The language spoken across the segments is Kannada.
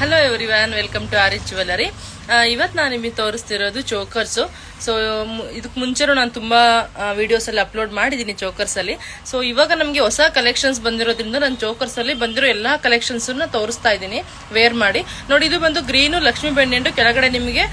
Hello everyone, welcome to R H jewellery. ಇವತ್ತು ನಾನು ನಿಮಗೆ ತೋರಿಸ್ತಿರೋದು ಚೋಕರ್ಸು. ಸೊ ಇದಕ್ಕೆ ಮುಂಚೆನೂ ನಾನು ತುಂಬಾ ವಿಡಿಯೋಸ್ ಅಲ್ಲಿ ಅಪ್ಲೋಡ್ ಮಾಡಿದ್ದೀನಿ ಚೋಕರ್ಸ್ ಅಲ್ಲಿ. ಸೊ ಇವಾಗ ನಮಗೆ ಹೊಸ ಕಲೆಕ್ಷನ್ಸ್ ಬಂದಿರೋದ್ರಿಂದ ನಾನು ಚೋಕರ್ಸ್ ಅಲ್ಲಿ ಬಂದಿರೋ ಎಲ್ಲಾ ಕಲೆಕ್ಷನ್ಸ್ ತೋರಿಸ್ತಾ ಇದ್ದೀನಿ ವೇರ್ ಮಾಡಿ. ನೋಡಿ, ಇದು ಬಂದು ಗ್ರೀನು ಲಕ್ಷ್ಮಿ ಪೆಂಡೆಂಟ್, ಕೆಳಗಡೆ ನಿಮಗೆ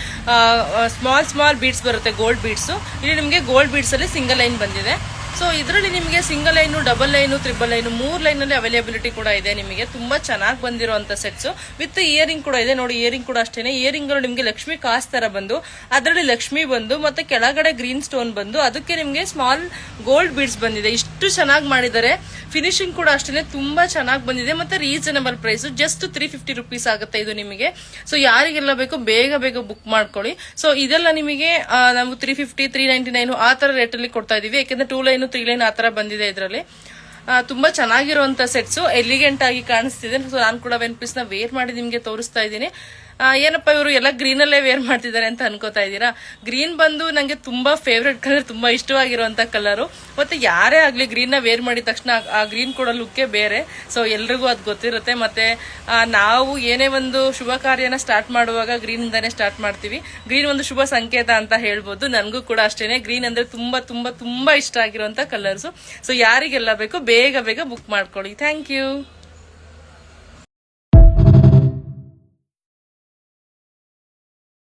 ಸ್ಮಾಲ್ ಬೀಡ್ಸ್ ಬರುತ್ತೆ, ಗೋಲ್ಡ್ ಬೀಡ್ಸ್. ಇಲ್ಲಿ ನಿಮಗೆ ಗೋಲ್ಡ್ ಬೀಡ್ಸ್ ಅಲ್ಲಿ ಸಿಂಗಲ್ ಲೈನ್ ಬಂದಿದೆ. ಸೊ ಇದರಲ್ಲಿ ನಿಮಗೆ single line, double line, triple line 3 line ಅಲ್ಲಿ ಅವೈಲೇಬಿಲಿಟಿ ಕೂಡ ಇದೆ. ನಿಮಗೆ ತುಂಬಾ ಚೆನ್ನಾಗಿ ಬಂದಿರುವಂತ ಸೆಟ್ಸ್ ವಿತ್ ಇಯರಿಂಗ್ ಕೂಡ ಇದೆ. ನೋಡಿ, ಇಯರಿಂಗ್ ಕೂಡ ಅಷ್ಟೇನೆ. ಇಯರಿಂಗ್ ನಿಮಗೆ ಲಕ್ಷ್ಮಿ ಕಾಸ್ ತರ ಬಂದು ಅದರಲ್ಲಿ ಲಕ್ಷ್ಮಿ ಬಂದು ಮತ್ತೆ ಕೆಳಗಡೆ ಗ್ರೀನ್ ಸ್ಟೋನ್ ಬಂದು ಅದಕ್ಕೆ ನಿಮಗೆ ಸ್ಮಾಲ್ ಗೋಲ್ಡ್ ಬೀಡ್ಸ್ ಬಂದಿದೆ. ಇಷ್ಟು ಚೆನ್ನಾಗಿ ಮಾಡಿದ್ದಾರೆ. ಫಿನಿಶಿಂಗ್ ಕೂಡ ಅಷ್ಟೇನೆ ತುಂಬಾ ಚೆನ್ನಾಗಿ ಬಂದಿದೆ ಮತ್ತೆ ರೀಸನಬಲ್ ಪ್ರೈಸ್, ಜಸ್ಟ್ 350 ರುಪೀಸ್ ಆಗುತ್ತೆ ಇದು ನಿಮಗೆ. ಸೊ ಯಾರಿಗೆಲ್ಲ ಬೇಕು ಬೇಗ ಬುಕ್ ಮಾಡ್ಕೊಳ್ಳಿ. ಸೊ ಇದೆಲ್ಲ ನಿಮಗೆ ನಾವು 350, 399 ಆ ತರ ರೇಟ್ ಅಲ್ಲಿ ಕೊಡ್ತಾ ಇದೀವಿ. ಯಾಕಂದ್ರೆ 2 ಲೈನ್ 3 ಲೈನ್ ಆ ತರ ಬಂದಿದೆ ಇದರಲ್ಲಿ. ತುಂಬಾ ಚೆನ್ನಾಗಿರುವಂತ ಸೆಟ್ಸ್, ಎಲಿಗೆಂಟ್ ಆಗಿ ಕಾಣಿಸ್ತಿದೆ. ಸೊ ನಾನು ಕೂಡ ವೆನ್ ಪೀಸ್ ನ ವೇರ್ ಮಾಡಿ ನಿಮ್ಗೆ ತೋರಿಸ್ತಾ ಇದ್ದೀನಿ. ಏನಪ್ಪಾ ಇವರು ಎಲ್ಲ ಗ್ರೀನ್ ಅಲ್ಲೇ ವೇರ್ ಮಾಡ್ತಿದ್ದಾರೆ ಅಂತ ಅನ್ಕೋತಾ ಇದ್ದೀರಾ. ಗ್ರೀನ್ ಬಂದು ನಂಗೆ ತುಂಬಾ ಫೇವ್ರೆಟ್ ಕಲರ್, ತುಂಬಾ ಇಷ್ಟವಾಗಿರುವಂತ ಕಲರ್. ಮತ್ತೆ ಯಾರೇ ಆಗ್ಲಿ ಗ್ರೀನ್ ನ ವೇರ್ ಮಾಡಿದ ತಕ್ಷಣ ಆ ಗ್ರೀನ್ ಕೊಡೋ ಲುಕ್ಕೇ ಬೇರೆ. ಸೊ ಎಲ್ರಿಗೂ ಅದು ಗೊತ್ತಿರುತ್ತೆ. ಮತ್ತೆ ನಾವು ಏನೇ ಒಂದು ಶುಭ ಕಾರ್ಯನ ಸ್ಟಾರ್ಟ್ ಮಾಡುವಾಗ ಗ್ರೀನ್ ಇಂದಾನೆ ಸ್ಟಾರ್ಟ್ ಮಾಡ್ತೀವಿ. ಗ್ರೀನ್ ಒಂದು ಶುಭ ಸಂಕೇತ ಅಂತ ಹೇಳ್ಬೋದು. ನನಗೂ ಕೂಡ ಅಷ್ಟೇನೆ ಗ್ರೀನ್ ಅಂದ್ರೆ ತುಂಬಾ ತುಂಬಾ ತುಂಬಾ ಇಷ್ಟ ಆಗಿರುವಂತ ಕಲರ್ಸ್. ಸೊ ಯಾರಿಗೆಲ್ಲ ಬೇಕು ಬೇಗ ಬುಕ್ ಮಾಡ್ಕೊಳ್ಳಿ. Thank you.